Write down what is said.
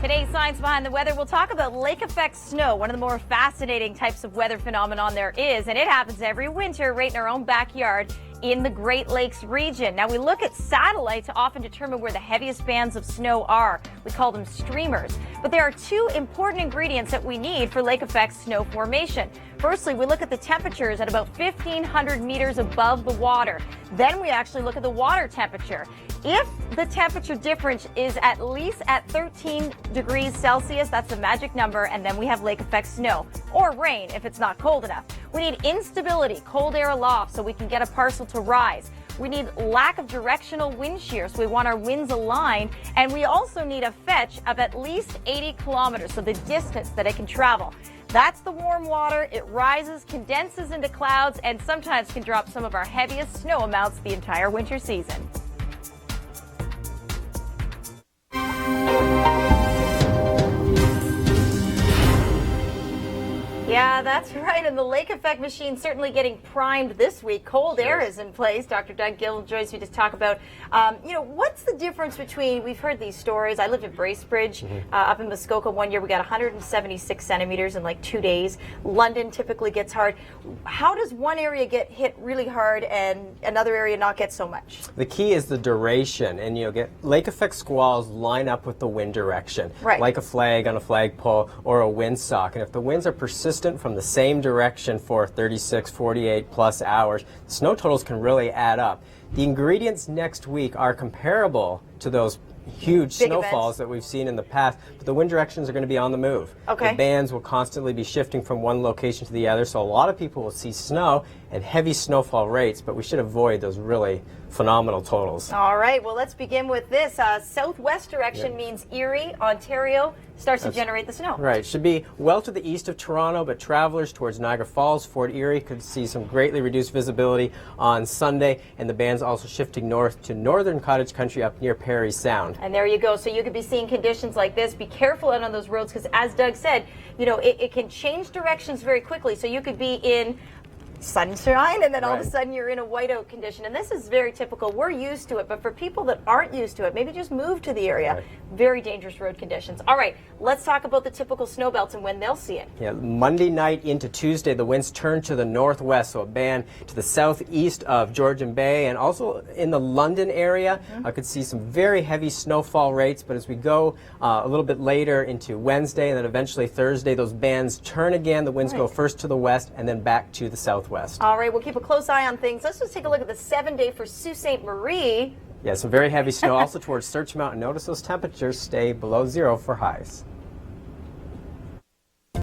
Today's Science Behind the Weather, we'll talk about lake effect snow, one of the more fascinating types of weather phenomenon there is, and it happens every winter right in our own backyard in the Great Lakes region. Now, we look at satellite to often determine where the heaviest bands of snow are. We call them streamers. But there are two important ingredients that we need for lake effect snow formation. Firstly, we look at the temperatures at about 1,500 meters above the water. Then we actually look at the water temperature. If the temperature difference is at least at 13 degrees Celsius, that's the magic number, and then we have lake effect snow, or rain if it's not cold enough. We need instability, cold air aloft, so we can get a parcel to rise. We need lack of directional wind shear, so we want our winds aligned, and we also need a fetch of at least 80 kilometers, so the distance that it can travel. That's the warm water. It rises, condenses into clouds, and sometimes can drop some of our heaviest snow amounts the entire winter season. Yeah, that's right. And the lake effect machine certainly getting primed this week. Cold air is in place. Dr. Doug Gill joins me to talk about, what's the difference between, we've heard these stories. I lived in Bracebridge up in Muskoka one year. We got 176 centimeters in like 2 days. London typically gets hard. How does one area get hit really hard and another area not get so much? The key is the duration, and get lake effect squalls line up with the wind direction, like a flag on a flagpole or a windsock. And if the winds are persistent from the same direction for 36, 48 plus hours, the snow totals can really add up. The ingredients next week are comparable to those huge snowfalls that we've seen in the past, but the wind directions are going to be on the move. The bands will constantly be shifting from one location to the other, so a lot of people will see snow and heavy snowfall rates, but we should avoid those really phenomenal totals. All right, well, let's begin with this. Southwest direction means Erie, Ontario starts to generate the snow. Right, should be well to the east of Toronto, but travelers towards Niagara Falls, Fort Erie could see some greatly reduced visibility on Sunday, and the band's also shifting north to northern cottage country up near Parry Sound. And there you go. So you could be seeing conditions like this. Be careful out on those roads because, as Doug said, it can change directions very quickly. So you could be in sunshine and then all of a sudden you're in a whiteout condition, and this is very typical. We're used to it, but for people that aren't used to it, maybe just move to the area. Very dangerous road conditions. All right, let's talk about the typical snow belts and when they'll see it. Monday night into Tuesday, the winds turn to the northwest, so a band to the southeast of Georgian Bay and also in the London area. I could see some very heavy snowfall rates, but as we go a little bit later into Wednesday and then eventually Thursday, those bands turn again. The winds go first to the west and then back to the southwest. All right, we'll keep a close eye on things. Let's just take a look at the 7-day for Sault Ste. Marie. Yeah, some very heavy snow also towards Search Mountain. Notice those temperatures stay below zero for highs.